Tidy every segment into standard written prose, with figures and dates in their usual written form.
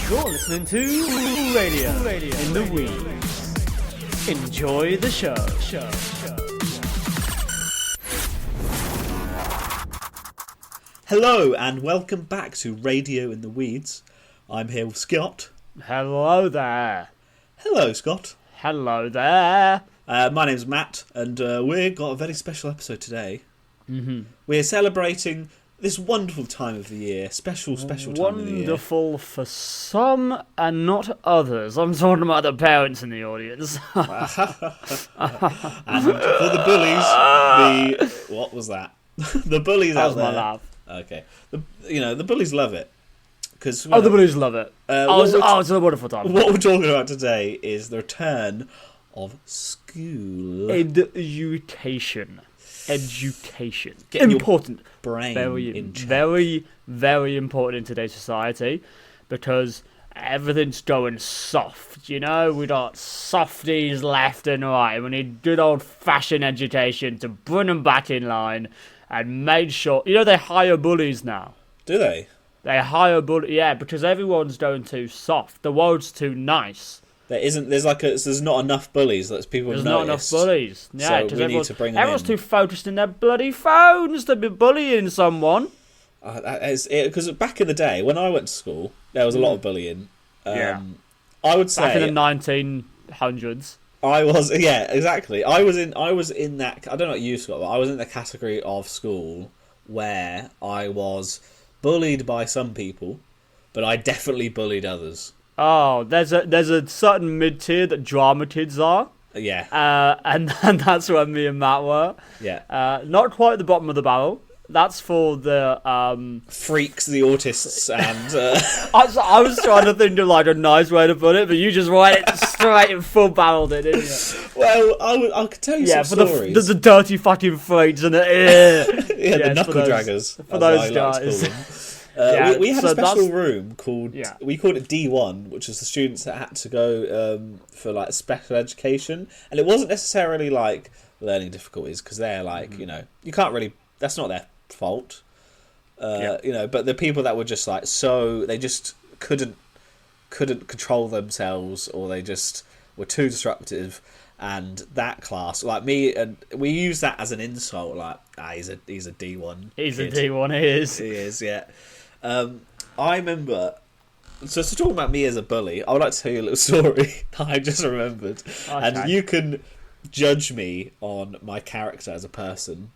You're listening to Radio in the Weeds. Enjoy the show. Hello and welcome back to Radio in the Weeds. I'm here with Scott. Hello there. Hello, Scott. Hello there. My name's Matt, and we've got a very special episode today. We're celebrating this wonderful time of the year, special time of the year. Wonderful for some and not others. I'm talking about the parents in the audience. And for the bullies, what was that? The bullies That out was there. my laugh. Okay, the bullies love it. Cause, The bullies love it. It's a wonderful time. What we're talking about today is the return of school. Education. Getting Important. your brain Very, in check. very, very important in today's society because everything's going soft, you know? We got softies left and right. We need good old-fashioned education to bring them back in line and make sure... You know, they hire bullies now. Do they? They hire bullies, yeah, because everyone's going too soft. The world's too nice. There's not enough bullies. That's people There's noticed. not enough bullies. Yeah, So we need to bring them everyone's in. too focused in their bloody phones to be bullying someone. Because back in the day, when I went to school, there was a lot of bullying. Yeah. I would say Back in the 1900s. I was exactly. I was in that. I don't know what you, Scott, but I was in the category of school where I was bullied by some people, but I definitely bullied others. Oh, there's a certain mid-tier that drama kids are. Yeah. And that's where me and Matt were. Yeah. Not quite the bottom of the barrel. That's for the Freaks, the autists, and I was trying to think of like a nice way to put it, but you just went it straight and full barreled it, didn't you? well, I could tell you some for stories. the dirty fucking freaks and the the knuckle draggers. For those guys. We had so a special room called, Yeah. we called it D1, which was the students that had to go for like special education, and it wasn't necessarily like learning difficulties because they're like you can't really, that's not their fault, but the people that were just like they just couldn't control themselves, or they just were too disruptive. And that class, like me, and we use that as an insult. Like, he's a D1. He's kid. a D1. He is, yeah. I remember. So talking about me as a bully, I would like to tell you a little story that I just remembered, and you can judge me on my character as a person.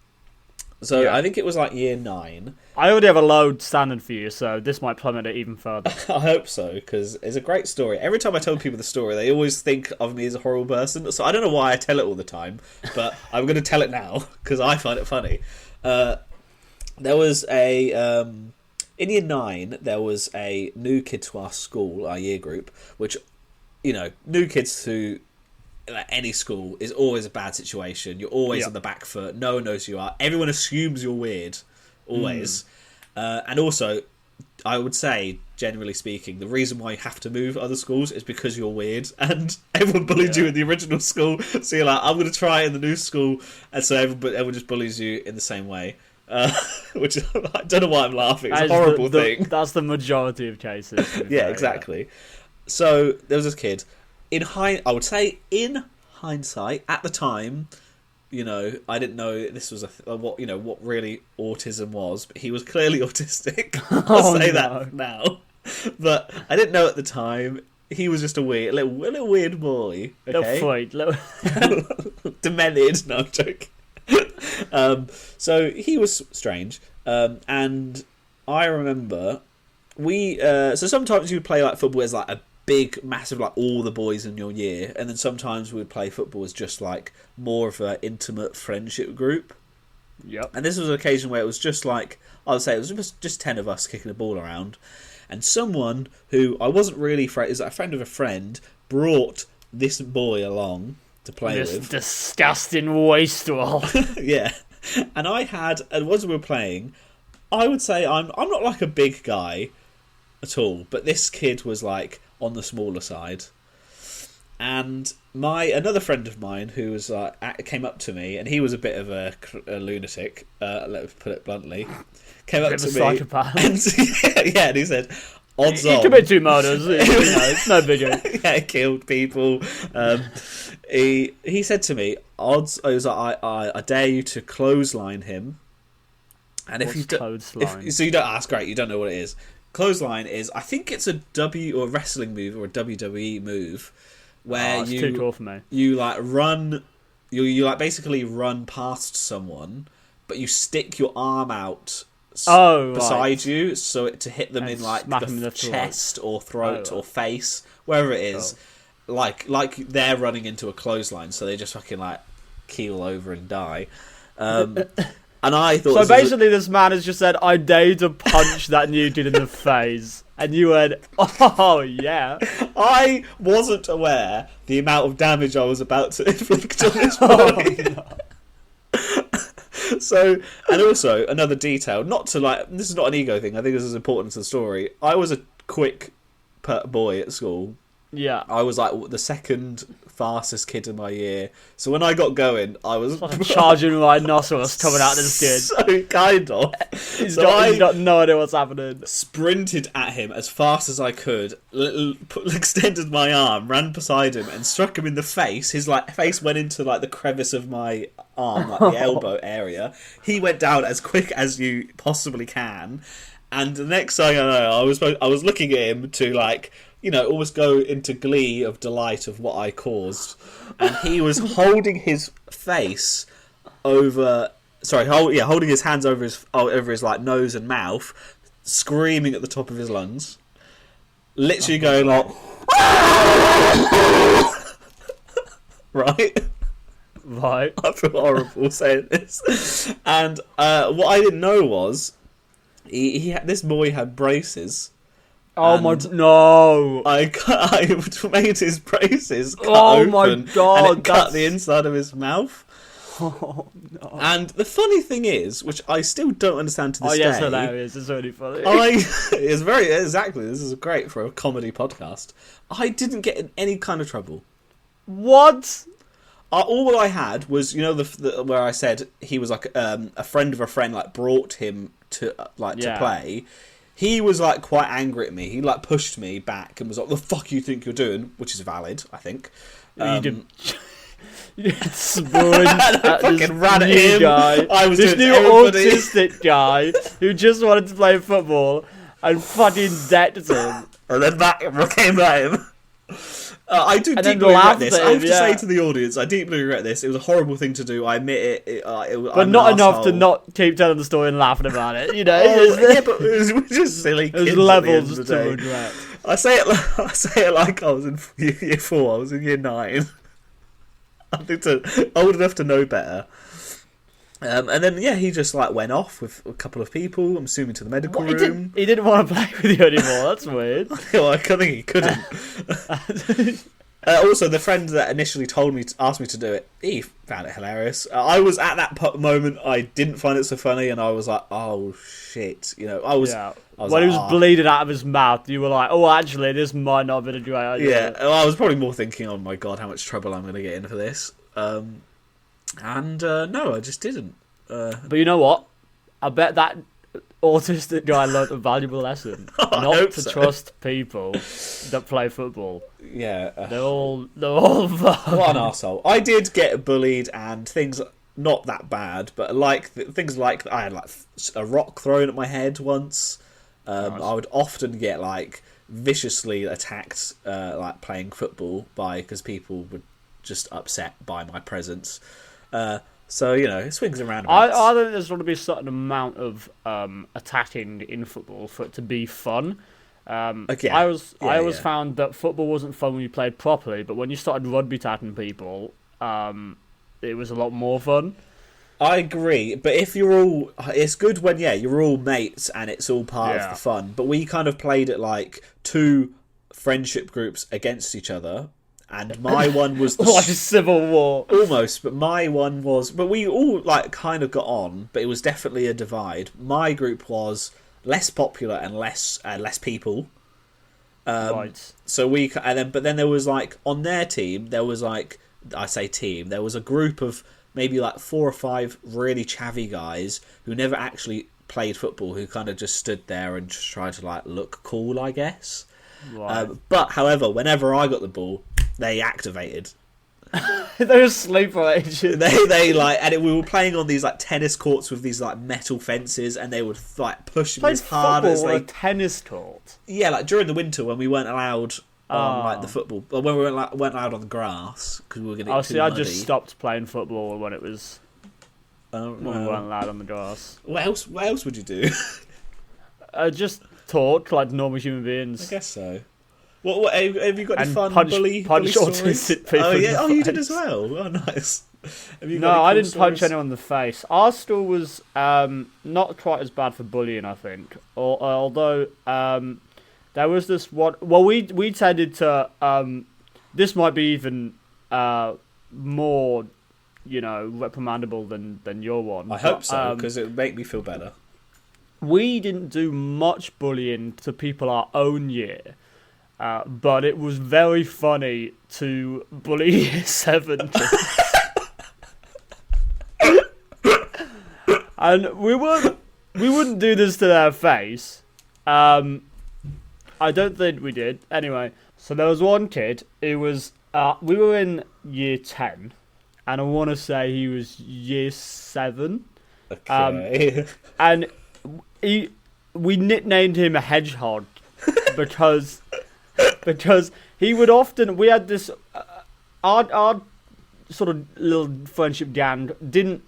So I think it was like year 9. I already have a low standard for you, so this might plummet it even further. I hope so, because it's a great story. Every time I tell people the story, they always think of me as a horrible person. So I don't know why I tell it all the time, but I'm going to tell it now because I find it funny. There was in year 9, there was a new kid to our school, our year group, which, new kids to any school is always a bad situation. You're always on the back foot. No one knows who you are. Everyone assumes you're weird, always. And also, I would say, generally speaking, the reason why you have to move other schools is because you're weird, and everyone bullied you in the original school. So you're like, I'm going to try it in the new school, and so everyone just bullies you in the same way. Which I don't know why I'm laughing. It's a horrible thing. That's the majority of cases. Yeah, exactly. So there was this kid. I would say in hindsight, at the time, I didn't know this was what really autism was, but he was clearly autistic. I'll say that now, but I didn't know at the time. He was just a little weird boy. Okay, little demented. No, I'm joking. So he was strange, and I remember so sometimes you'd play like football as like a big, massive, like all the boys in your year, and then sometimes we'd play football as just like more of an intimate friendship group. Yep. And this was an occasion where it was just like, I would say it was just 10 of us kicking a ball around, and someone who I wasn't really is a friend of a friend brought this boy along to play this with. Disgusting wastrel. Yeah. And as we were playing, I would say I'm not like a big guy at all, but this kid was like on the smaller side, and another friend of mine who was came up to me, and he was a bit of a lunatic, let's put it bluntly, came up to me psychopath. and, and he said, odds He on. committed 2 murders. It's no big deal. Yeah, he killed people. He said to me, odds. I was like, I dare you to clothesline him. And if you clothesline? so you don't ask, great, you don't know what it is. Clothesline is, I think it's a or wrestling move or a WWE move where it's too cool for me. you like run, you like basically run past someone, but you stick your arm out beside you, so to hit them in like the chest or throat or face, wherever it is, like they're running into a clothesline, so they just fucking like keel over and die. And I thought so. Basically, this man has just said, "I dare you to punch that new dude in the face," and you went, "Oh yeah." I wasn't aware the amount of damage I was about to inflict on this boy. So, and also another detail, not to like, this is not an ego thing. I think this is important to the story. I was a quick boy at school. Yeah, I was like the second fastest kid in my year. So when I got going, I was like a charging rhinoceros coming out of this kid. So kind of. He's got no idea what's happening. Sprinted at him as fast as I could, extended my arm, ran beside him, and struck him in the face. His like face went into like the crevice of my arm, like the elbow area. He went down as quick as you possibly can, and the next thing I know, I was looking at him to like, almost go into glee of delight of what I caused. And he was holding his face holding his hands over his like nose and mouth, screaming at the top of his lungs, literally going like, right. I feel horrible saying this. And what I didn't know was this boy had braces. Oh my no! I made his braces cut open, my god! And it cut the inside of his mouth. Oh no! And the funny thing is, which I still don't understand to this day. Oh, yes, hilarious! It's really funny. It's very exactly. This is great for a comedy podcast. I didn't get in any kind of trouble. What? All I had was, where I said he was like a friend of a friend, like brought him to to play. He was like quite angry at me. He like pushed me back and was like, "The fuck you think you're doing?" Which is valid, I think. You did spoon at fucking ran at him. Guy. I was this new everybody. autistic guy who just wanted to play football and fucking decked him. And then that came at him. I do deeply regret this. I have to say to the audience, I deeply regret this. It was a horrible thing to do. I admit it. But not enough to not keep telling the story and laughing about it. Yeah, but it was just silly. There's levels to regret. I say it like I was in year 4. I was in year 9. I think old enough to know better. And then he just like went off with a couple of people. I'm assuming to the medical room. He didn't want to play with you anymore. That's weird. Well, I think he couldn't. Also, the friend that initially asked me to do it, he found it hilarious. I was at that moment. I didn't find it so funny, and I was like, "Oh shit!" I was. Yeah. When he was bleeding out of his mouth, you were like, "Oh, actually, this might not have been a great idea." Yeah, well, I was probably more thinking, "Oh my god, how much trouble I'm going to get in for this." No, I just didn't. But you know what? I bet that autistic guy learned a valuable lesson: not to trust people that play football. Yeah, they're all. What an arsehole. I did get bullied and things not that bad, but things like I had like a rock thrown at my head once. Nice. I would often get like viciously attacked, like playing football because people were just upset by my presence. So, it swings around. I think there's going to be a certain amount of attacking in football for it to be fun. I always found that football wasn't fun when you played properly, but when you started rugby tackling people, it was a lot more fun. I agree, but if it's good when you're all mates and it's all part of the fun. But we kind of played it like 2 friendship groups against each other. And my one was like a civil war, almost. But my one was, but we all like kind of got on. But it was definitely a divide. My group was less popular and less people. Right. So but then there was like on their team there was like there was a group of maybe like 4 or 5 really chavvy guys who never actually played football who kind of just stood there and just tried to like look cool, I guess. Right. But however, whenever I got the ball, they activated. They were sleeper agents. They like, and we were playing on these like tennis courts with these like metal fences, and they would like push me as hard as on they. a tennis court. Yeah, like during the winter when we weren't allowed on like the football, or when we weren't allowed on the grass because we were getting too muddy. I just stopped playing football when it was when we weren't allowed on the grass. What else would you do? Just talk like normal human beings. I guess so. What have you got any And fun punch bully autistic stories? people Oh in yeah, the you did face. as well. Oh nice. Have you No, got any I cool didn't punch stories? anyone in the face. Our school was not quite as bad for bullying, I think. Although there was this one. Well, we tended to. This might be even more, reprimandable than your one. I hope so, because it would make me feel better. We didn't do much bullying to people our own year. But it was very funny to bully year 7 kids. And we wouldn't do this to their face. I don't think we did. Anyway, so there was one kid who was we were in year 10, and I want to say he was year 7. Okay. And we nicknamed him a hedgehog because he would often. We had this our sort of little friendship gang didn't.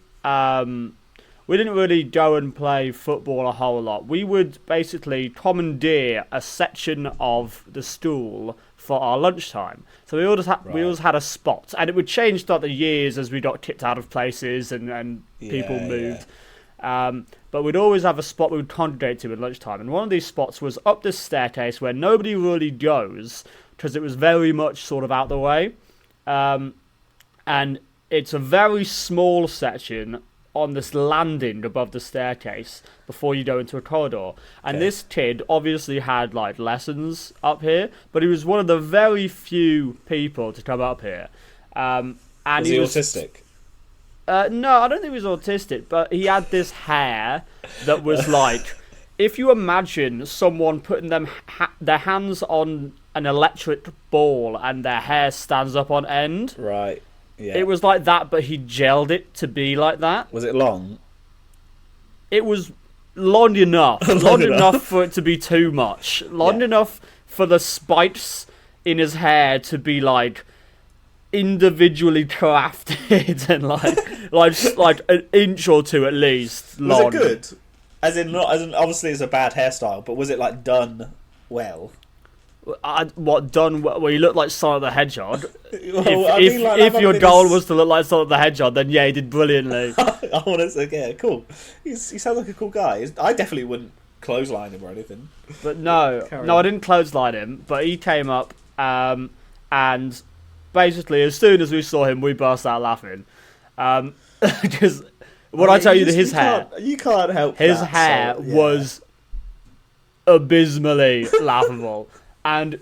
We didn't really go and play football a whole lot. We would basically commandeer a section of the school for our lunchtime. So we always had a spot, and it would change throughout the years as we got kicked out of places and people moved. But we'd always have a spot we would congregate to at lunchtime. And one of these spots was up this staircase where nobody really goes because it was very much sort of out the way. And it's a very small section on this landing above the staircase before you go into a corridor. And this kid obviously had like lessons up here, but he was one of the very few people to come up here. And was he autistic? No, I don't think he was autistic, but he had this hair that was like, if you imagine someone putting their hands on an electric ball and their hair stands up on end. Right. Yeah. It was like that, but he gelled it to be like that. Was it long? It was long enough. long enough for it to be too much. Long enough for the spikes in his hair to be like individually crafted and like an inch or two at least long. Was it good? As in obviously it's a bad hairstyle, but was it like done well? What done? Well, you look like Sonic the Hedgehog. Well, if your goal was to look like Sonic the Hedgehog, then yeah, he did brilliantly. I want to say, yeah, cool. He sounds like a cool guy. I definitely wouldn't clothesline him or anything. But no, I didn't clothesline him. But he came up, and basically, as soon as we saw him, we burst out laughing. Because I tell you, his hair, you can't help. His hair was abysmally laughable. And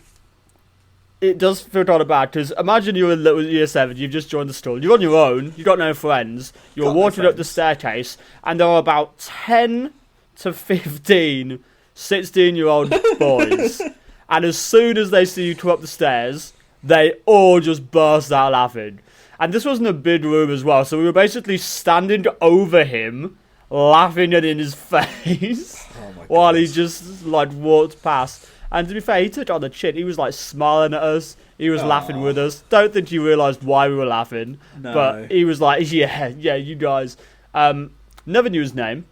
it does feel kind of bad, because imagine you're in year 7, you've just joined the school, you're on your own, you've got no friends, you're walking up the staircase, and there are about 10 to 15 16-year-old boys, and as soon as they see you come up the stairs, they all just burst out laughing. And this wasn't a big room as well, so we were basically standing over him, laughing at in his face, while he just like walked past. And to be fair, he took it on the chin. He was like smiling at us. He was laughing with us. Don't think he realised why we were laughing. No. But he was like, yeah, you guys. Never knew his name.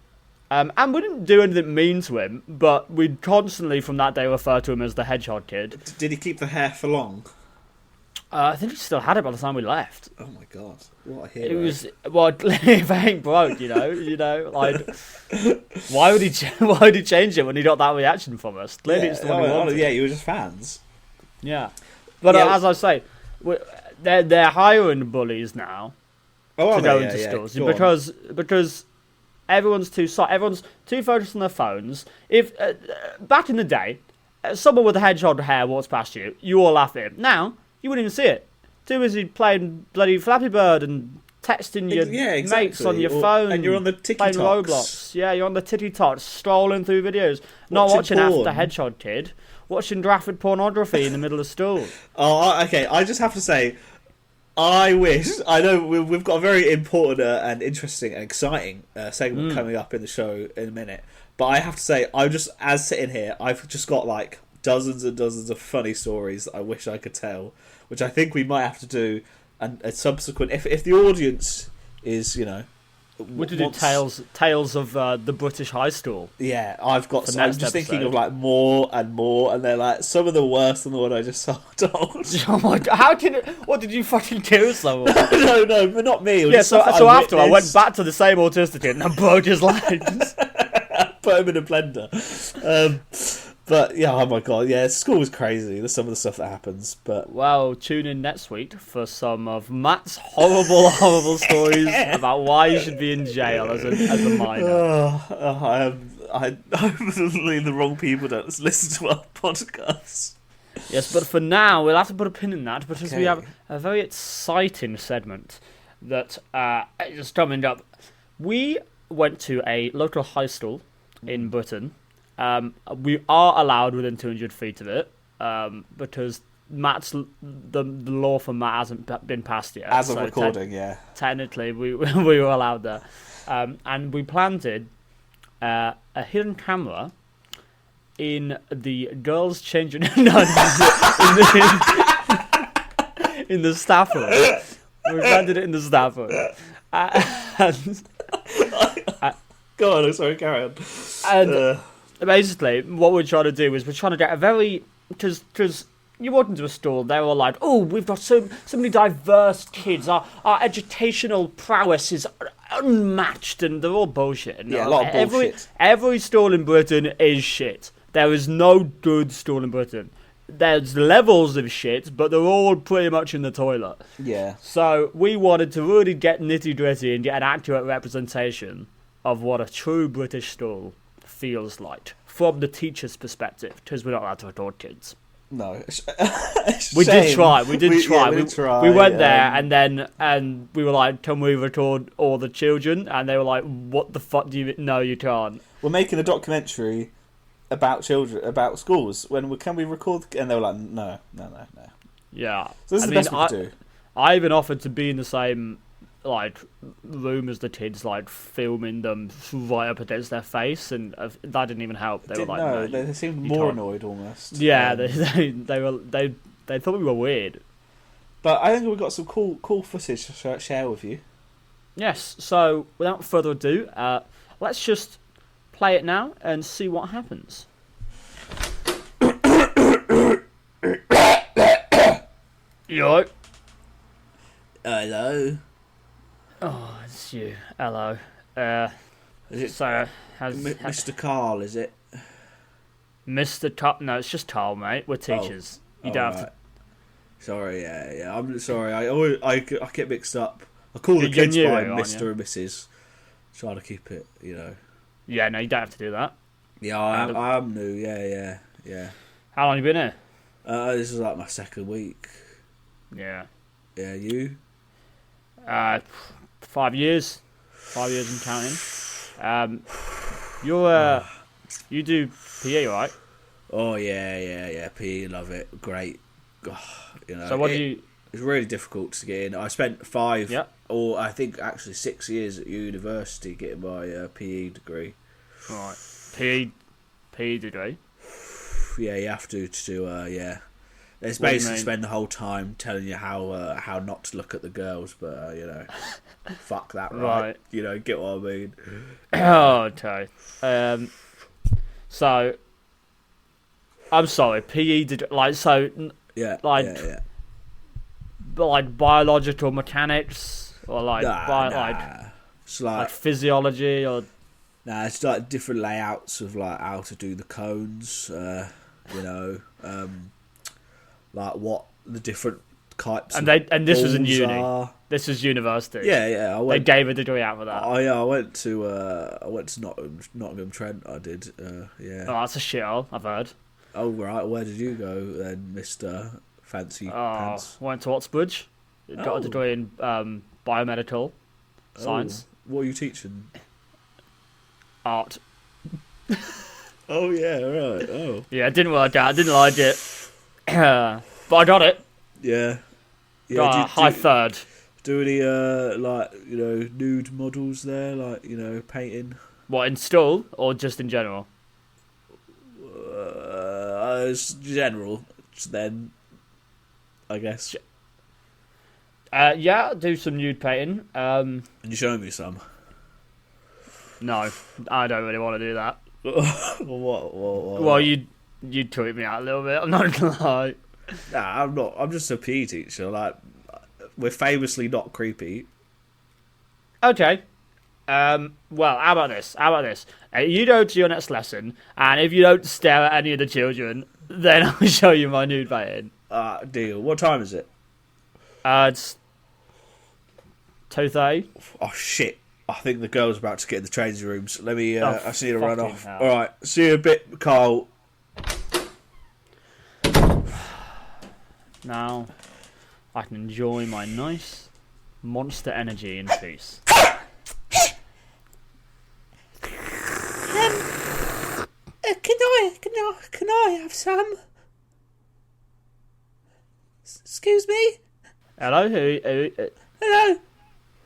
And we didn't do anything mean to him. But we'd constantly, from that day, refer to him as the Hedgehog Kid. Did he keep the hair for long? I think he still had it by the time we left. Oh my god, what a hero! It was if it ain't broke, like why would he change it when he got that reaction from us? Clearly, it's the one he wanted. Yeah, you were just fans. Yeah, but as I say, they're hiring bullies now to go into schools because everyone's too focused on their phones. If back in the day, someone with a hedgehog hair walks past you, you all laugh at him. Now you wouldn't even see it. Too busy playing bloody Flappy Bird and texting your exactly. mates on your phone, and you're on the playing TikToks. Roblox. Yeah, you're on the TikToks, scrolling through videos, not watching porn. After the Hedgehog Kid, watching graphic pornography in the middle of school. Oh, okay. I just have to say, I know we've got a very important and interesting and exciting segment coming up in the show in a minute. But I have to say, as sitting here, I've just got like dozens and dozens of funny stories that I wish I could tell, which I think we might have to do a subsequent. If the audience is, we could do tales of the British high school. Yeah, I've got. For I'm next just thinking episode. of like more and more, and they're like some of the worse than the one I just told. Oh my god! How can? What did you fucking do, someone? No, but not me. It was Yeah, just so stuff that after I went witnessed. back to the same autistic kid and I broke his legs. Put him in a blender. But yeah, oh my god, yeah, school is crazy. There's some of the stuff that happens, but Well, tune in next week for some of Matt's horrible stories about why you should be in jail as a minor. I'm hopefully the wrong people don't listen to our podcast. Yes, but for now, we'll have to put a pin in that because we Okay. have a very exciting segment that is coming up. We went to a local high school in Britain. We are allowed within 200 feet of it because the law for Matt hasn't been passed yet. As of So recording, yeah. technically, we were allowed there. And we planted a hidden camera in the girls' changing in the staff room. We planted it in the staff room. Go on, sorry, carry on. And basically, what we're trying to do is we're trying to get a very... Because you walk into a store, they're all like, oh, we've got so many diverse kids. Our educational prowess is unmatched, and they're all bullshit. Yeah, a lot of bullshit. Every store in Britain is shit. There is no good store in Britain. There's levels of shit, but they're all pretty much in the toilet. Yeah. So we wanted to really get nitty-gritty and get an accurate representation of what a true British school feels like from the teacher's perspective, because we're not allowed to record kids. No. We did try. We did try. try. We went there and we were like, "Can we record all the children?" And they were like, "What the fuck do you? No, you can't." We're making a documentary about children, about schools. Can we record? And they were like, no. Yeah. So this is the best we could do. I even offered to be in the same room as the kids, filming them right up against their face, and that didn't even help. They were like, no, "No, they seemed you more can't." annoyed almost. Yeah, they thought we were weird. But I think we've got some cool footage to share with you. Yes. So without further ado, let's just play it now and see what happens. Yo. Hello. Oh, it's you. Hello. Is it So, Mr. Carl? Is it? Mr. Carl? No, it's just Carl, mate. We're teachers. You don't have to. Sorry, yeah. I'm sorry. I get mixed up. I call the You're kids new, by aren't Mr. you? and Mrs. Trying to keep it, Yeah, no, you don't have to do that. Yeah, I am new. Yeah. How long have you been here? This is like my second week. Yeah. Yeah, you? 5 years. 5 years and counting. You do PE, right? Oh yeah. PE, love it. Great. So what do you? It's really difficult to get in. I spent 5, Yeah. or I think actually 6 years at university getting my PE degree. Right. PE degree. Yeah, you have to do. Yeah. It's What do you basically mean? spend the whole time telling you how not to look at the girls, but fuck that, right? Right. Get what I mean. Oh, okay. So, I'm sorry. PE did Yeah. Like- yeah. biological mechanics or It's like physiology or it's like different layouts of how to do the cones. Like what the different types. and of this was in balls uni. are. This was university. Yeah. I They went. gave a degree out for that. I went to Nottingham Trent. I did. Yeah. Oh, that's a shithole, I've heard. Oh right. Where did you go then, Mister Fancy Pants? Went to Oxbridge. Got a degree in biomedical Science. Oh, what are you teaching? Art. Oh yeah, right. Oh Yeah, it didn't work out. I didn't like it. But I got it. yeah. Yeah. Got a high third. Do any nude models there, like painting? What, in school or just in general? It's general. Then, I guess. Yeah, do some nude painting. And you show me some. No, I don't really want to do that. What? Well, you tweet me out a little bit. I'm not gonna lie. Nah, I'm not. I'm just a PE teacher. Like, we're famously not creepy. Okay. Well, how about this? You go to your next lesson, and if you don't stare at any of the children, then I'll show you my nude painting. Deal. What time is it? It's 2:30. Oh shit! I think the girl's about to get in the changing rooms. Let me. I just need to run off. hell. All right. See you in a bit, Carl. Now, I can enjoy my nice monster energy in peace. Can I have some? Excuse me. Hello, Hello.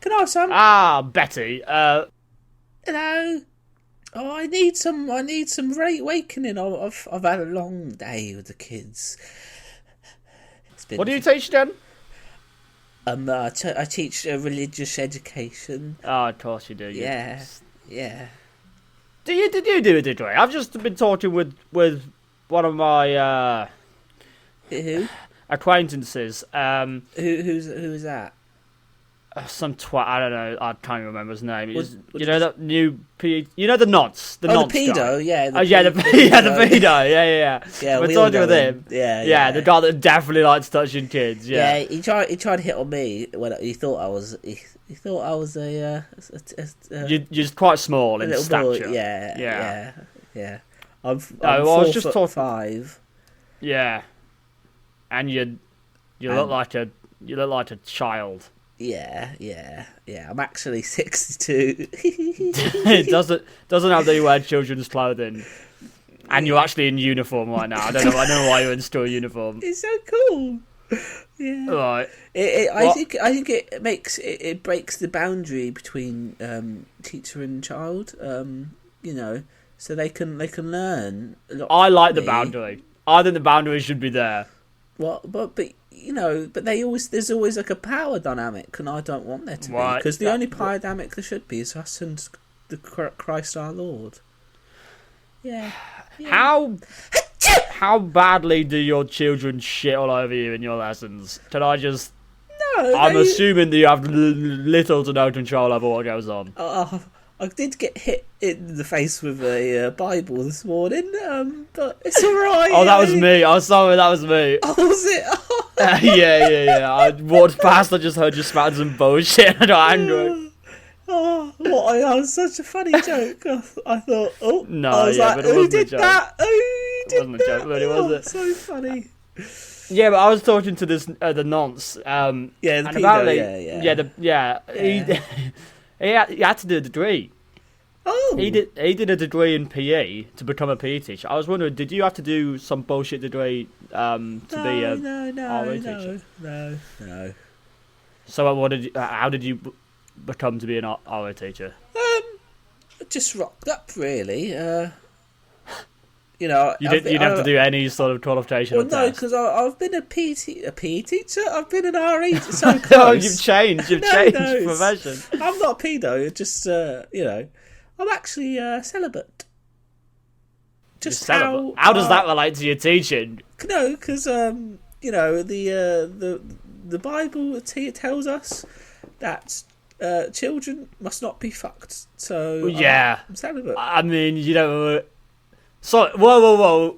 Can I have some? Betty. Hello. Oh, I need some awakening. I've had a long day with the kids. What do you teach then? I teach religious education. Oh, of course you do. Yeah. Did you do a degree? I've just been talking with one of my Who? acquaintances. Who's that? Some twat. I don't know. I can't even remember his name. What That new PE. You know the nonce. The nonce pedo. guy. Yeah. The pedo. Yeah. Yeah, We're we all talking know with him. Yeah. The guy that definitely likes touching kids. Yeah. He tried to hit on me when he thought I was. He thought I was a You're quite small in little stature. boy. Yeah. I'm I was just 4'5". Yeah. And you look like a child. Yeah. I'm actually 62. It doesn't have that you wear children's clothing, and you're actually in uniform right now. I don't know why you're in school uniform. It's so cool. Yeah. Right. I think it breaks the boundary between teacher and child. So they can learn. I like the boundary. I think the boundary should be there. But there's always like a power dynamic, and I don't want there to be, Right. because the only power dynamic there should be is us and the Christ our Lord. Yeah. How badly do your children shit all over you in your lessons? Can I just? No. I'm assuming that you have little to no control over what goes on. I did get hit in the face with a Bible this morning, but it's alright. Oh, that was me. I'm sorry, that was me. Oh, was it? Yeah. I walked past, I just heard you spouting some bullshit and I got angry. That was such a funny joke. I thought, No, I was like, but it who wasn't did a joke. that? Who did Wasn't a joke, really, was it? So funny. Yeah, but I was talking to this the nonce. The and pedo, apparently, yeah. He had to do a degree. Oh, He did a degree in PE to become a PE teacher. I was wondering, did you have to do some bullshit degree to be a RE teacher? No. So how did you become to be an RE teacher? Just rocked up, really. You didn't have to do any sort of qualification. Well, or no, test. because I've been a PE teacher. I've been an RE teacher. So Oh, close. you've changed. You've changed profession. I'm not a pedo. Just I'm actually celibate. Just how does that relate to your teaching? No, because the Bible tells us that children must not be fucked. So Yeah, I'm celibate. I mean, you don't. So whoa.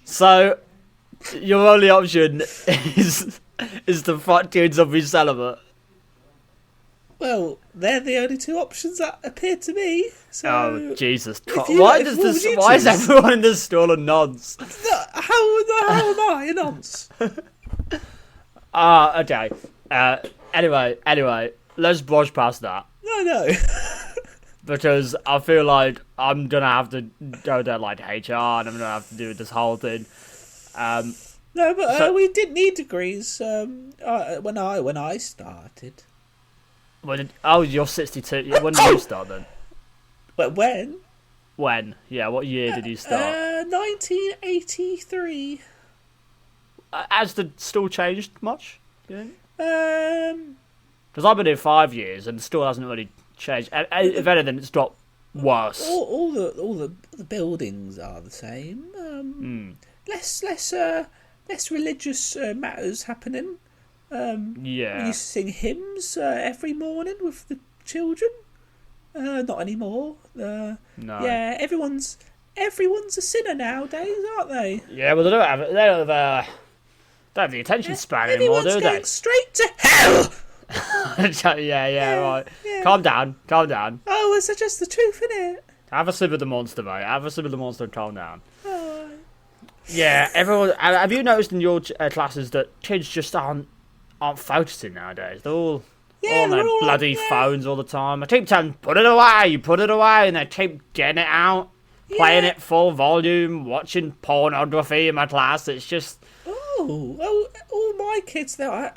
So your only option is to fuck kids or be celibate. Well, they're the only two options that appear to me. So Oh Jesus! what Why would you is choose? everyone in this school a nonce? How am I a nonce? Okay. Anyway, let's brush past that. No, I know. Because I feel like I'm gonna have to go down like HR, and I'm gonna have to do this whole thing. No, but we didn't need degrees when I started. You're 62. When did you start then? But when? When? Yeah, what year did you start? 1983. Has the school changed much? Um, Because I've been here 5 years and the school hasn't really changed. If anything, it's got worse. all the buildings are the same. Less religious matters happening. Yeah. We used to sing hymns every morning with the children. Not anymore. No. Yeah, everyone's a sinner nowadays, aren't they? Yeah, well, they don't have the attention span anymore, do Everyone's they? going straight to hell. yeah, right. Yeah. Calm down. Oh, it's just the truth, innit? Have a sip of the monster, mate. Have a sip of the monster and calm down. Oh. Yeah, everyone. Have you noticed in your classes that kids just aren't focusing nowadays? They're all on their bloody phones all the time. I keep telling them, put it away, and they keep getting it out, playing it full volume, watching pornography in my class. It's just... all my kids, they're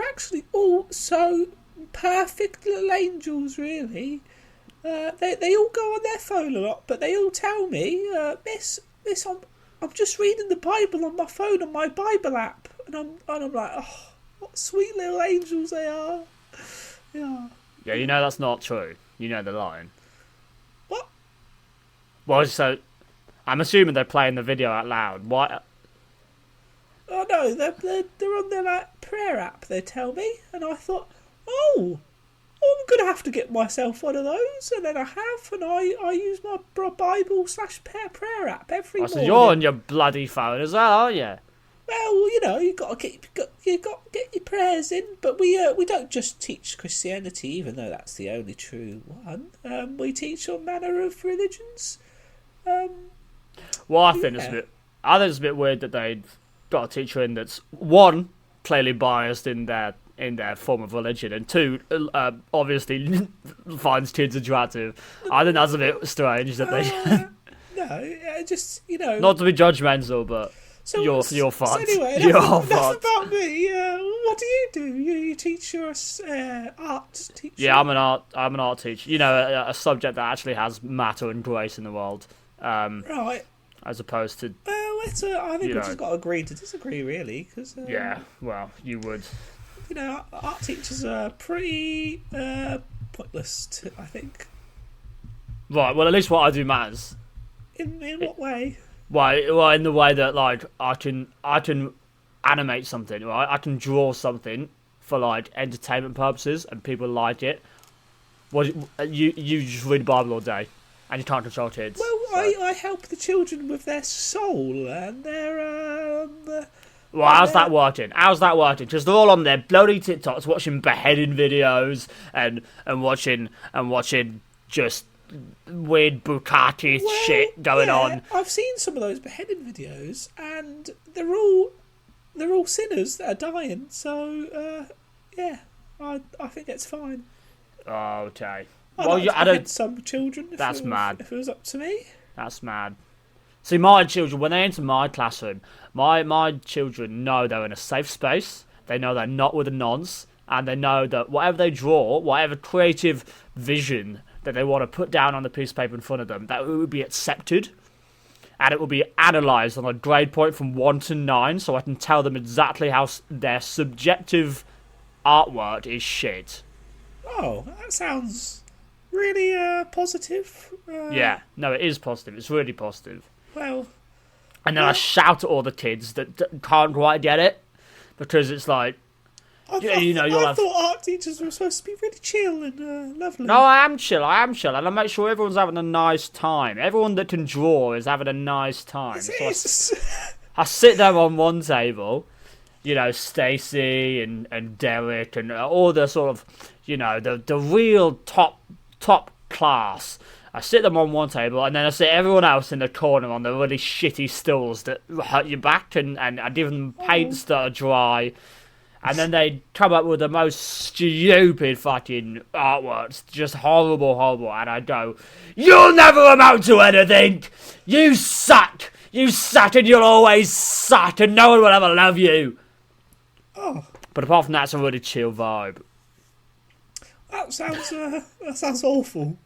actually all so perfect little angels, really. They all go on their phone a lot, but they all tell me, Miss, I'm just reading the Bible on my phone on my Bible app, and I'm like, oh, what sweet little angels they are. Yeah. Yeah, you know that's not true. You know they're lying. What? Well, so I'm assuming they're playing the video out loud. Why? Oh no, they're on their prayer app. They tell me, and I thought, I'm gonna have to get myself one of those, and then I have, and I use my Bible / prayer app every morning. So you're on your bloody phone as well, aren't you? Well, you got to get your prayers in, but we don't just teach Christianity, even though that's the only true one. We teach all manner of religions. Well, I think it's a bit weird that they've got a teacher in that's one, clearly biased in their form of religion, and two, obviously finds kids attractive. I think that's a bit strange that they. No, just Not to be judgmental, but you're fine. So anyway, enough about me. What do? You teach your art teacher? Yeah, I'm an art teacher. A subject that actually has matter and grace in the world. Right. As opposed to. Well, I think we just got to agree to disagree, really, because. Yeah. Well, you would. Art teachers are pretty pointless, I think. Right. Well, at least what I do matters. In what way? Well, in the way that like I can animate something, right? I can draw something for like entertainment purposes, and people like it. Well, you just read the Bible all day, and you can't control kids. Well, so. I help the children with their soul and their Well, how's that working? Because they're all on their bloody TikToks watching beheading videos and watching just weird Bukkake shit going on. I've seen some of those beheading videos, and they're all sinners that are dying. So I think it's fine. Oh, okay. I don't. Some children. That's mad. If it was up to me. That's mad. See, my children, when they enter my classroom, my children know they're in a safe space. They know they're not with the nonce, and they know that whatever they draw, whatever creative vision that they want to put down on the piece of paper in front of them, that it will be accepted, and it will be analysed on a grade point from 1 to 9, so I can tell them exactly how their subjective artwork is shit. Oh, that sounds really positive. Yeah, no, it is positive. It's really positive. Well, and then I shout at all the kids that can't quite get it, because it's like, I thought art teachers were supposed to be really chill and lovely. No, I am chill, and I make sure everyone's having a nice time. Everyone that can draw is having a nice time. I sit there on one table, Stacey and Derek and all the sort of, the real top class. I sit them on one table, and then I sit everyone else in the corner on the really shitty stools that hurt your back, and I give them paints that are dry. And then they come up with the most stupid fucking artworks, just horrible, horrible. And I go, you'll never amount to anything. You suck. You suck, and you'll always suck, and no one will ever love you. Oh, But apart from that, it's a really chill vibe. that sounds awful.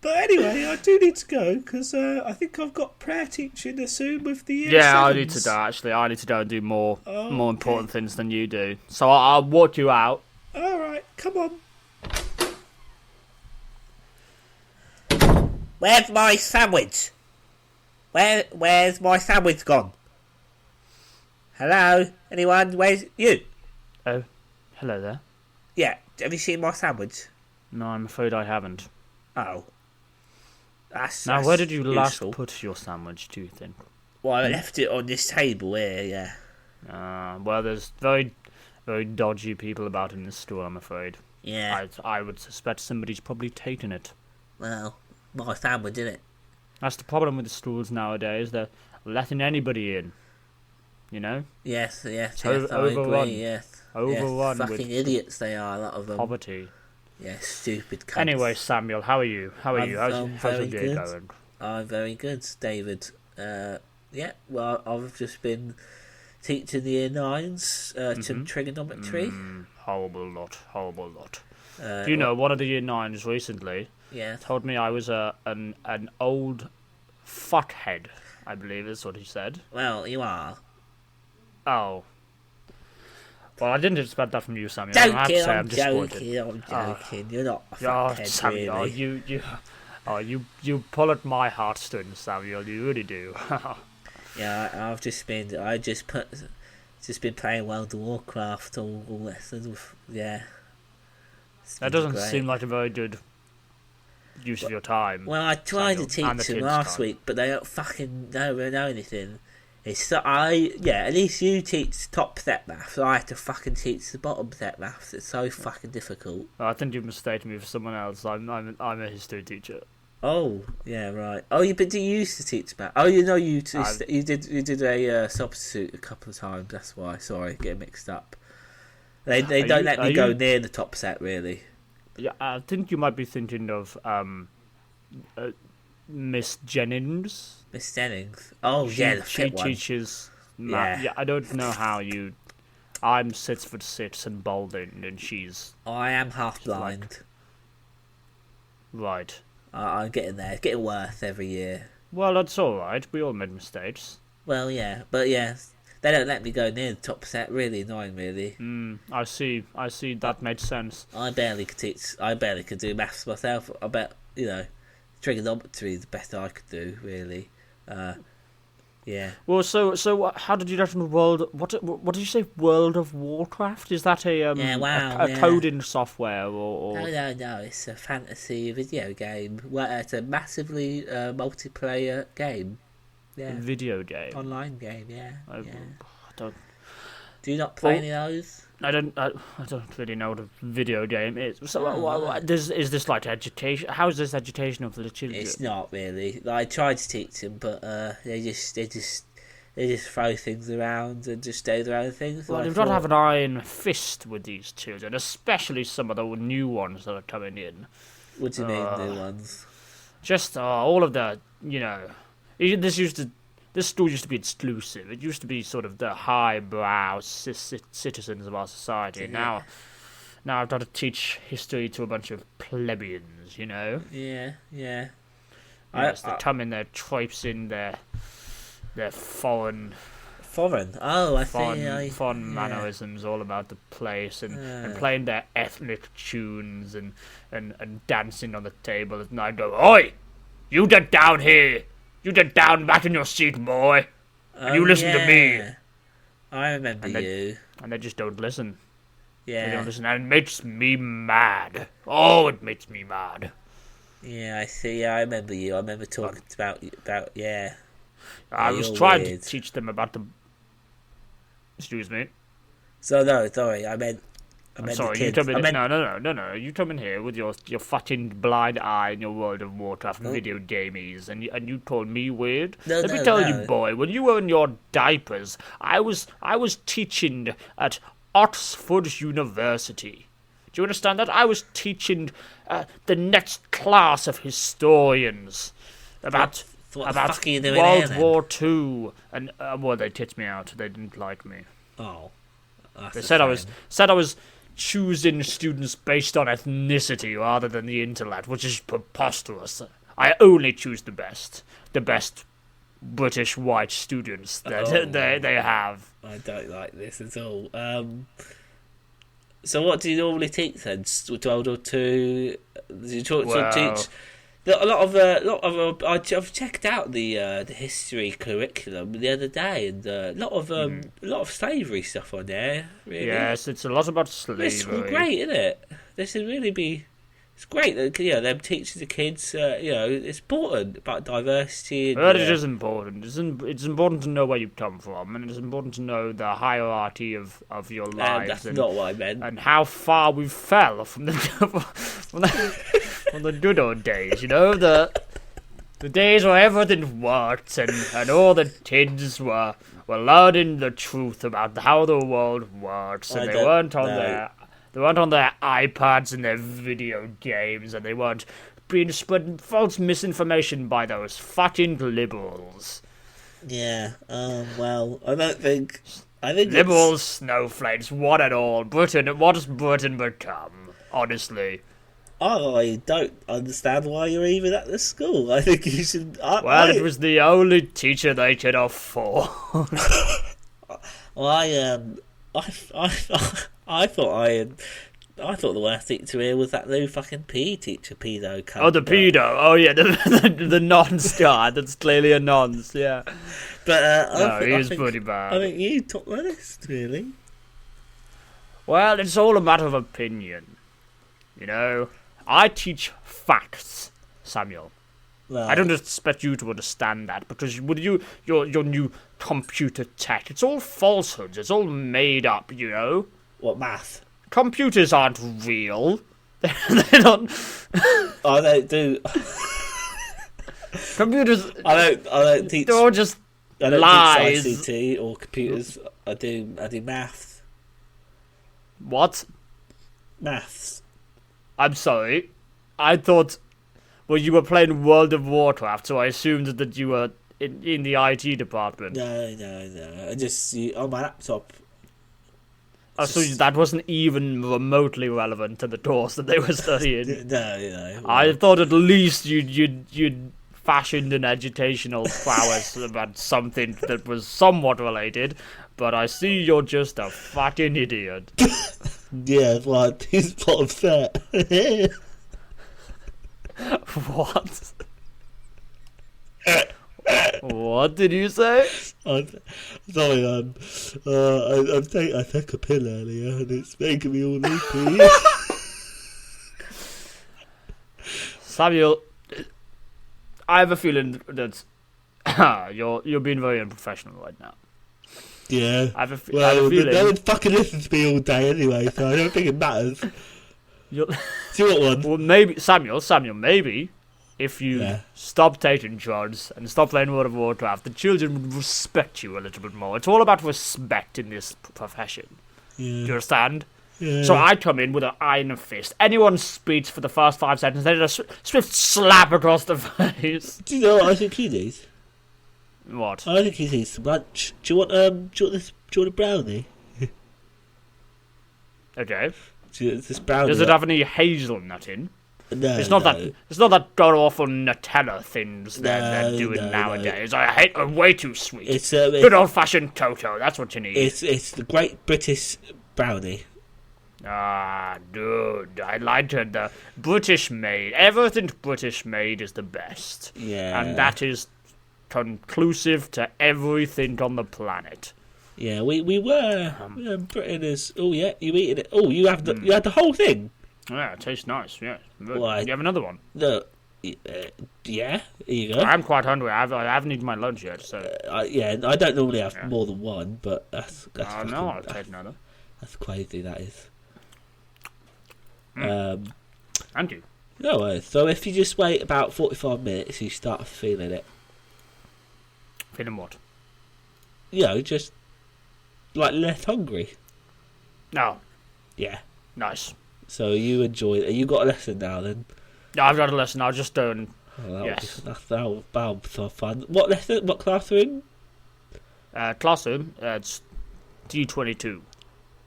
But anyway, I do need to go because I think I've got prayer teaching soon with the year Yeah, I sevens. need to go. Actually, I need to go and do more Oh, important things than you do. So I'll walk you out. All right, come on. Where's my sandwich? Where's my sandwich gone? Hello, anyone? Where's you? Oh, hello there. Yeah, have you seen my sandwich? No, I'm afraid I haven't. Oh, that's Now, where did you last useful. put your sandwich, do you think? Well, I left it on this table here. Yeah. Well, there's very, very dodgy people about in this store, I'm afraid. Yeah. I would suspect somebody's probably taken it. Well, my sandwich, isn't it? That's the problem with the stores nowadays. They're letting anybody in. You know? Yes, yes, It's I overrun. agree. Yes. Overrun Yes, fucking with idiots they are. A lot of them. poverty. Yeah, stupid cunts. Anyway, Samuel, how are you? How are I'm- you? I'm How's your very day good. going? I'm very good, David. Yeah, well, I've just been teaching the year nines some trigonometry. Horrible lot. Horrible lot. Uh, Do you know, one of the year nines recently Yeah. told me I was an old fuckhead, I believe is what he said. Well, you are. Oh. Well, I didn't expect that from you, Samuel. I have to Joking, say, I'm I'm disappointed. joking. You're not a Oh, fuckhead, Samuel, really. you pull at my heartstrings, Samuel. You really do. Yeah, I've just been playing World of Warcraft all lessons. Yeah. It's That been doesn't great. seem like a very good use of your time. Well, I tried to Samuel, and the teach them kids' last time. week, but they don't fucking know anything. At least you teach top set maths. I had to fucking teach the bottom set maths. It's so fucking difficult. I think you've mistaken me for someone else. I'm a history teacher. Oh, yeah, right. Oh, but you used to teach maths. Oh, you know, you did a substitute a couple of times. That's why. Sorry, get mixed up. They don't let me go near the top set really. Yeah, I think you might be thinking of Miss Jennings. Miss Jennings. Oh, yeah, the She fit one. teaches math. Yeah, I don't know how you. I'm 6'6" and balding, and she's I am half blind. right. I'm getting there. It's getting worse every year. Well, that's all right. We all made mistakes. Well, yeah, but yeah, they don't let me go near the top set. Really annoying, really. I see. That made sense. I barely could do maths myself. I bet trigonometry is the best I could do, really. Yeah. Well, so how did you get into World? What did you say? World of Warcraft? Is that a Yeah, coding software or? No. It's a fantasy video game. Well, it's a massively multiplayer game. Yeah. Video game? Online game. Yeah. I don't. Do you not play Well, any of those? I don't really know what a video game is. So, is this like education? How is this educational for the children? It's not really. Like, I tried to teach them, but they just throw things around and just do their own things. Well, And I you've got to thought, have an iron fist with these children, especially some of the new ones that are coming in. What do you mean, new ones? Just all of the, this school used to be exclusive. It used to be sort of the highbrow citizens of our society. Yeah. Now I've got to teach history to a bunch of plebeians, Yeah. Yes, they come in, they traipse in their foreign Oh, I see. foreign mannerisms all about the place and playing their ethnic tunes and dancing on the table. And I go, oi! You get down here! You get down back in your seat, boy! And you listen to me! I remember you. And they just don't listen. They don't Yeah. listen, and it makes me mad. Oh, it makes me mad. Yeah, I see. Yeah, I remember you. I remember talking about yeah. I Yeah, was you're trying weird. to teach them about the... Excuse me. So no, sorry. I meant Sorry, the you kids. come in. No. You come in here with your fucking blind eye and your World of Warcraft video gamies, and you called me weird. Let me tell you, boy, when you were in your diapers, I was teaching at Oxford University. Do you understand that? I was teaching the next class of historians about What the fuck are you doing World here, War II, and well, they tipped me out. They didn't like me. Oh, They said I was choosing students based on ethnicity rather than the intellect, which is preposterous. I only choose the best British white students that they have. I don't like this at all. So what do you normally teach then? 12 or 2? Do you teach? A lot of I've checked out the history curriculum the other day, and a lot of slavery stuff on there. Really. Yes, it's a lot about slavery. It's great, isn't it? This should really be. It's great that them teaching the kids. It's important about diversity. But it is important. It's important to know where you come from, and it's important to know the hierarchy of your lives. That's not what I meant. And how far we fell from the from the good old days. You know, the days where everything worked, and all the kids were learning the truth about how the world works, and they weren't on their iPads and their video games, and they weren't being spread false misinformation by those fucking liberals. Yeah. Well, I think liberals, snowflakes, what at all? Britain. What has Britain become? Honestly. I don't understand why you're even at the school. I think you should. It was the only teacher they could afford. Well, I thought the worst thing to hear was that new fucking PE teacher, pedo cunt. Oh, the pedo. Oh, yeah, the nonce guy. That's clearly a nonce, yeah. But he was pretty bad. I think you took the list, really. Well, it's all a matter of opinion. You know, I teach facts, Samuel. Well, I don't expect you to understand that, because with your new computer tech, it's all falsehoods. It's all made up, you know. What, math? Computers aren't real. They don't. I don't do. Computers. I don't teach. They're all just I don't lies. teach ICT or computers. I do maths. What? Maths. I'm sorry. I thought. Well, you were playing World of Warcraft, so I assumed that you were in the IT department. No. I just on my laptop. So that wasn't even remotely relevant to the course that they were studying. No. Well, I thought at least you'd fashioned an educational prowess about something that was somewhat related, but I see you're just a fucking idiot. Yeah, well, he's not upset. What? What did you say? Sorry, I took a pill earlier and it's making me all loopy. Samuel, I have a feeling that you're being very unprofessional right now. Yeah. I have a feeling. They would fucking listen to me all day anyway, so I don't think it matters. Do you want one? Well, maybe Samuel, maybe if you stop taking drugs and stop playing World of Warcraft, the children would respect you a little bit more. It's all about respect in this profession. Yeah. Do you understand? Yeah. So I come in with an iron fist. Anyone speaks for the first 5 seconds, then a swift slap across the face. Do you know what I think he needs? What? I think he needs some lunch. Do you want a brownie? Okay. This brownie. Does it have any hazelnut in? No, It's not that god awful Nutella things they're doing nowadays. I hate them way too sweet. It's good old fashioned Toto. That's what you need. It's the Great British Brownie. Ah, dude, I liked it. The British made. Everything British made is the best. Yeah. And that is conclusive to everything on the planet. Yeah, we were Britain is. Oh yeah, you eating it? Oh, you had the whole thing. Yeah, it tastes nice. Yeah. Why? You have another one? Yeah, here you go. I'm quite hungry. I haven't eaten my lunch yet, so. I don't normally have more than one, but that's no, I'll take another. That's crazy. That is. Thank you. No worries. So if you just wait about 45 minutes, you start feeling it. Feeling what? Just like less hungry. No. Yeah. Nice. So you enjoyed. You got a lesson now then. Yeah, I've got a lesson. I was just doing. Oh, Yes. That'll be so fun. What lesson? What class are you in? Classroom. It's D22.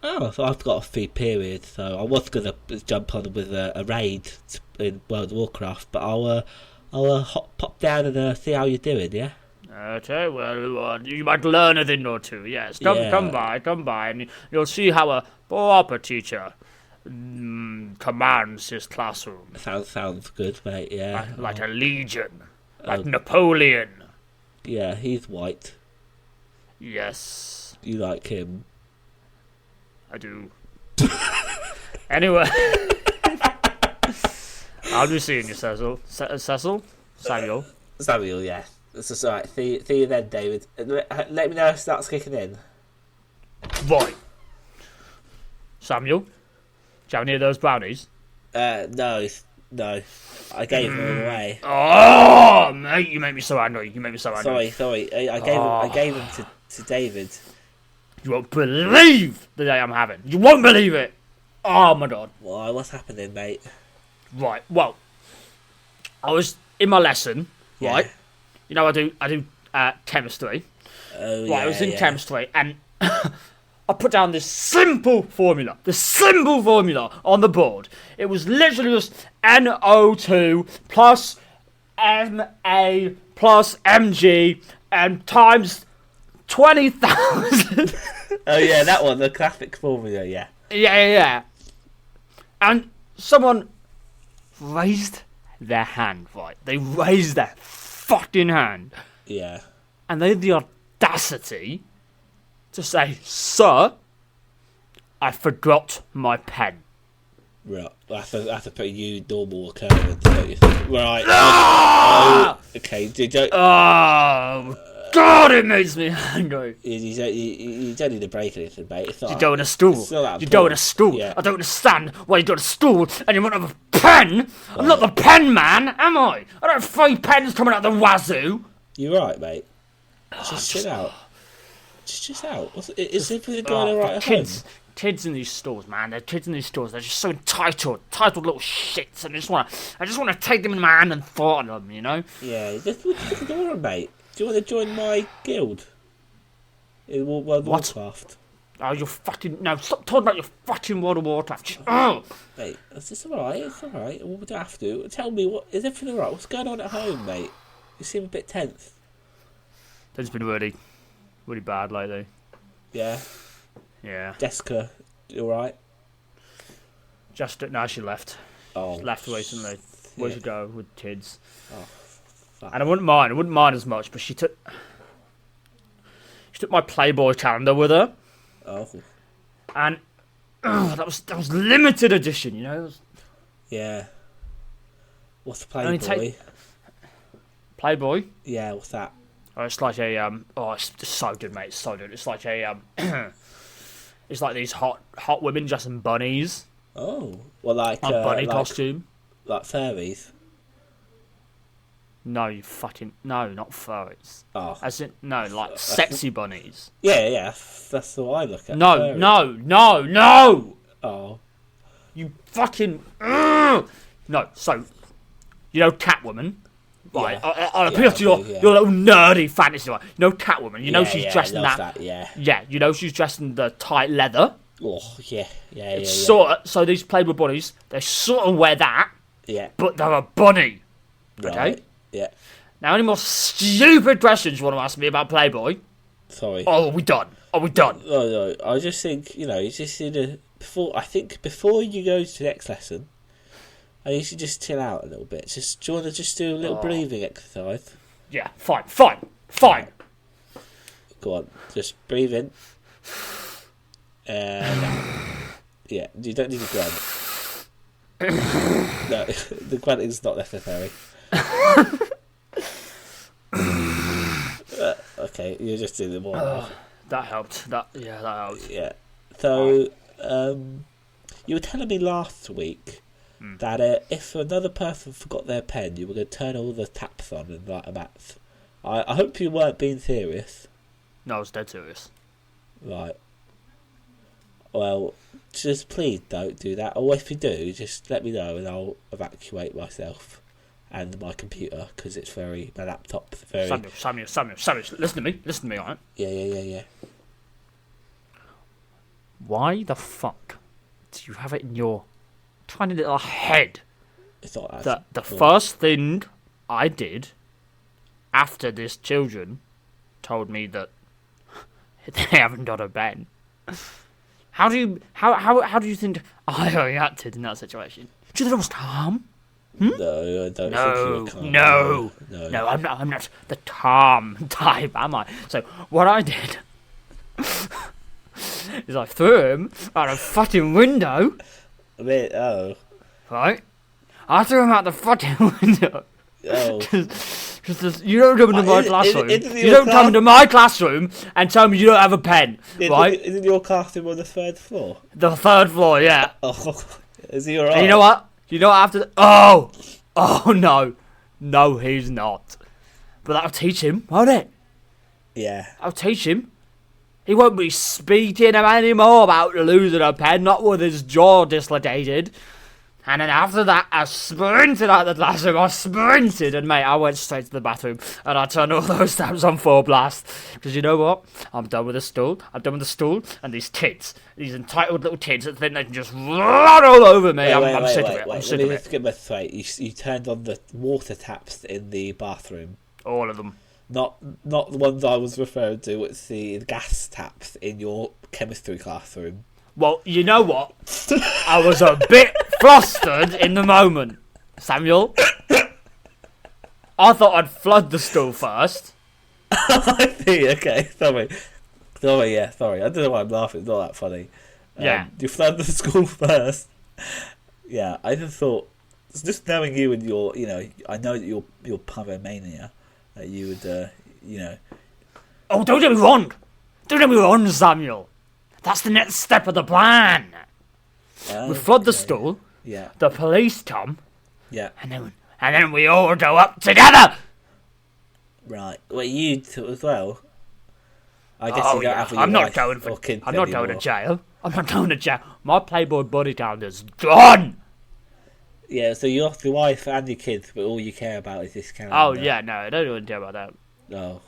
Oh, so I've got a free period, so I was gonna jump on with a raid in World of Warcraft, but I'll pop down and see how you're doing. Yeah. Okay, well, you might learn a thing or two. Yes, come by, and you'll see how a proper teacher commands his classroom. Sounds good, mate. Yeah. Like a legion, like Napoleon. Yeah, he's white. Yes, You like him? I do. Anyway, I'll be seeing you, Cecil. Samuel. Samuel, yeah. This is alright. See you then, David. Let me know if it starts kicking in. Right. Samuel, do you have any of those brownies? No. I gave them away. Oh, mate, you make me so angry. Sorry. I gave them to David. You won't believe the day I'm having. You won't believe it. Oh my god. Why? What's happening, mate? Right. Well, I was in my lesson. Yeah. Right. You know, I do chemistry. Oh, Right. yeah, I was in chemistry, and I put down this simple formula. On the board. It was literally just NO2 plus MA plus MG and times 20,000. Oh yeah, that one, the classic formula. Yeah. Yeah. And someone raised their hand, right? They raised their fucking hand. Yeah. And they had the audacity to say, "Sir, I forgot my pen." Right. That's a pretty normal occurrence, don't you think? Right. Ah! Okay. Oh, God, it makes me angry. You don't need to break anything, mate. It's not, you don't want a stool. You don't want a stool. Yeah. I don't understand why you got a stool and you want to have a pen. I'm not the pen man, am I? I don't have 3 pens coming out the wazoo. You're right, mate. Just chill out. Just chill out. Is everything going alright at home? Kids in these stores, man. They're kids in these stores. They're just so entitled little shits. And I just want to take them in my hand and throttle them, you know? Yeah, just ignore them, mate. Do you want to join my guild in World of Warcraft? Oh, you're fucking... No, stop talking about your fucking World of Warcraft. Oh! Mate, it's alright. We don't have to. Tell me, is everything alright? What's going on at home, mate? You seem a bit tense. It's been really bad lately. Yeah? Yeah. Jessica, you alright? No, she left. Oh. She left recently. Where'd she go with kids? Oh. Fuck. And I wouldn't mind as much, but she took my Playboy calendar with her. Oh. And that was limited edition, you know. Yeah. What's the Playboy? Playboy? Yeah, what's that? Oh, it's like a it's so good, mate. It's so good. It's like a it's like these hot women dressed in bunnies. Oh, well, like bunny costume. Like furries. No, not furries. Oh. As in, no, like sexy bunnies. Yeah, that's what I look at. No. Oh. You fucking... No, so, you know Catwoman? Right, Yeah. I'll appeal to your little nerdy fantasy one. You know Catwoman, you know she's dressed in that... Yeah, you know she's dressed in the tight leather. Oh, yeah. So these Playboy bunnies, they sort of wear that, but they're a bunny. Okay? Right. Yeah. Now, any more stupid questions you want to ask me about Playboy? Sorry. Oh, are we done? No. I just think, you just need to... Before you go to the next lesson, you should just chill out a little bit. Do you want to just do a little breathing exercise? Yeah, fine. Go on. Just breathe in. Yeah, you don't need to grunt. No, the grunting's not necessary. Okay, you're just doing the more. That helped. That helped. Yeah. So, you were telling me last week that if another person forgot their pen, you were going to turn all the taps on and write a maths. I hope you weren't being serious. No, I was dead serious. Right. Well, just please don't do that. Or if you do, just let me know and I'll evacuate myself and my computer because my laptop's very. Samuel, listen to me, alright? Yeah. Why the fuck do you have it in your tiny little head that the first thing I did after this children told me that they haven't got a pen? How do you think I reacted in that situation? Do you think I was calm? No, I don't think you were calm. No, I'm not the calm type, am I? So what I did is I threw him out a fucking window. Right? I threw him out the fucking window. Oh. Because you don't come into my classroom. You don't come into my classroom and tell me you don't have a pen, right? Isn't your classroom on the 3rd floor? The 3rd floor, yeah. Oh, is he alright? And you know what? After oh no, he's not. But that'll teach him, won't it? Yeah. I'll teach him. He won't be speaking anymore about losing a pen, not with his jaw dislocated. And then after that, I sprinted out of the classroom. And mate, I went straight to the bathroom and I turned all those taps on full blast. Because you know what? I'm done with the stool. And these kids, these entitled little kids that think they can just run all over me. I'm sick of it. I'm sick of it. Let's get my straight. You turned on the water taps in the bathroom. All of them. Not the ones I was referring to. It's the gas taps in your chemistry classroom. Well, you know what? I was a bit flustered in the moment, Samuel. I thought I'd flood the stool first. I see, okay, sorry. Sorry. I don't know why I'm laughing, it's not that funny. Yeah. You flooded the school first. Yeah, I just thought, just knowing you and your, I know that you're pyromania, that you would, Oh, don't get me wrong! Don't get me wrong, Samuel! That's the next step of the plan. We flood the stool. Yeah. The police come. Yeah. And then we all go up together. Right. Well, you two as well. I guess you don't have your I'm not wife going or kids I'm not anymore. going to jail. I'm not going to jail. My Playboy body count is gone. Yeah. So you lost your wife and your kids, but all you care about is this calendar. Oh yeah, no, I don't even care about that. No.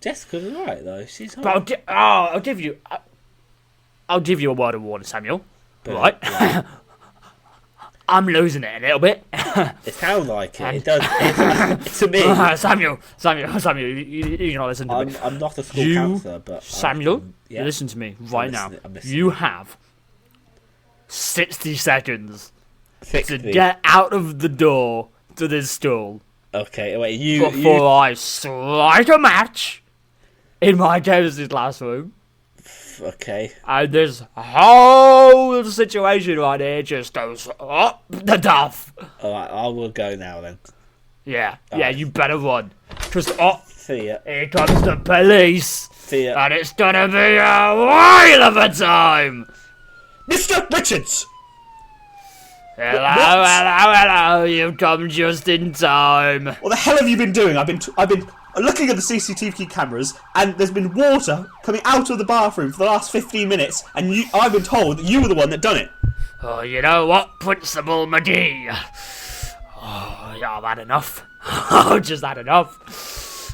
Jessica's alright though. She's. But I'll give you a word of warning, Samuel. But, right? Yeah. I'm losing it a little bit. It sounds like it. It does. To me. Samuel, you're not listening to me. I'm not a school counsellor, but Samuel, listen to me right now. You have 60 seconds 60. to get out of the door to this stool. Okay, wait, before I strike a match in my chemistry classroom. Okay. And this whole situation right here just goes up the duff. Alright, I will go now then. Yeah, Right. you better run. Because, See ya. here comes the police. See ya. And it's gonna be a while of a time. Mr. Richards! Hello, you've come just in time. What the hell have you been doing? I've been looking at the CCTV cameras, and there's been water coming out of the bathroom for the last 15 minutes, and I've been told that you were the one that done it. Oh, you know what, Principal McGee? Oh, yeah, I've had enough. I've just had enough.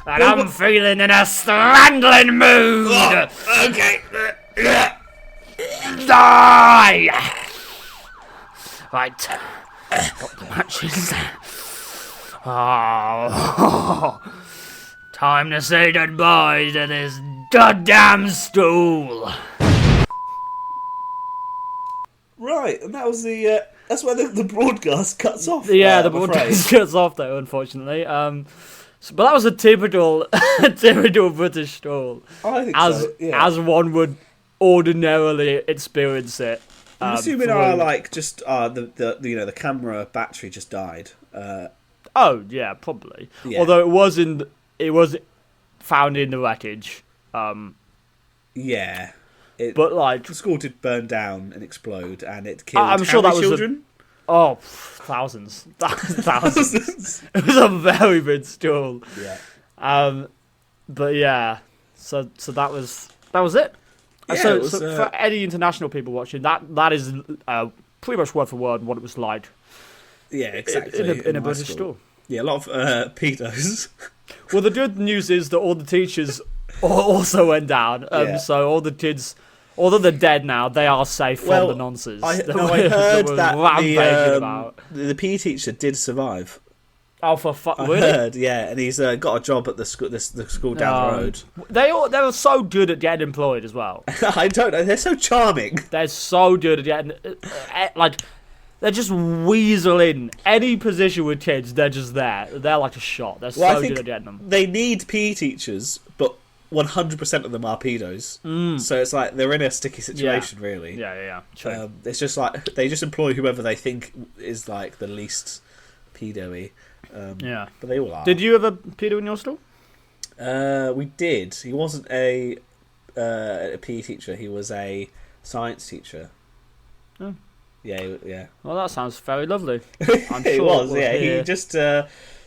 And I'm feeling in a strangling mood. Oh, okay. Die! Right. Got the matches. Oh. Time to say goodbye to this goddamn stool. Right, and that was that's where the broadcast cuts off. Yeah, the broadcast cuts off though, unfortunately. But that was a typical British stool. I think so, yeah. As one would ordinarily experience it. I'm assuming the camera battery just died. Oh yeah, probably. Yeah. Although it was found in the wreckage. Yeah. But like the school did burn down and explode, and it killed I'm sure that was children. Thousands. Thousands. It was a very big stool. Yeah. But yeah, so that was it. Yeah, so, it was, for any international people watching, that is pretty much word for word what it was like. yeah, exactly. In a high British school. school. Yeah, a lot of pedos. Well, the good news is that all the teachers also went down. Yeah. So all the kids, although they're dead now, they are safe from the nonsense. I that heard was that rampaging about. the PE teacher did survive. Oh, for fuck! I Really? heard, yeah, and he's got a job at the school, the school down the road. They were so good at getting employed as well. I don't know, they're so charming. They're so good at getting like. They're just weaseling any position with kids. They're just there. They're like a shot. They're Well, I so think good at getting them. they need PE teachers, but 100% of them are pedos. So it's like they're in a sticky situation, really. Yeah. True. It's just like they just employ whoever they think is like the least pedo-y. Yeah. But they all are. Did you have a pedo in your school? We did. He wasn't a PE teacher. He was a science teacher. Oh. Yeah. Well, that sounds very lovely. I'm It sure was. we'll Yeah, hear- he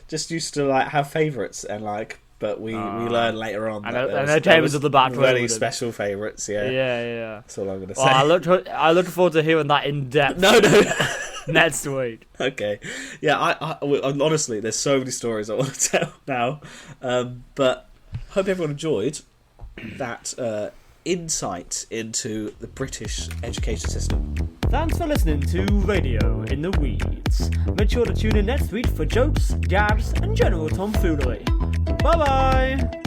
just used to like have favourites and like. But we learned later on that and they came into the back room very with him. special favourites. Yeah. Yeah. That's all I'm gonna say. Well, I look forward to hearing that in depth. No. Next week. Okay. Yeah. I honestly, there's so many stories I want to tell now, but hope everyone enjoyed that insight into the British education system. Thanks for listening to Radio in the Weeds. Make sure to tune in next week for jokes, gags, and general tomfoolery. Bye bye!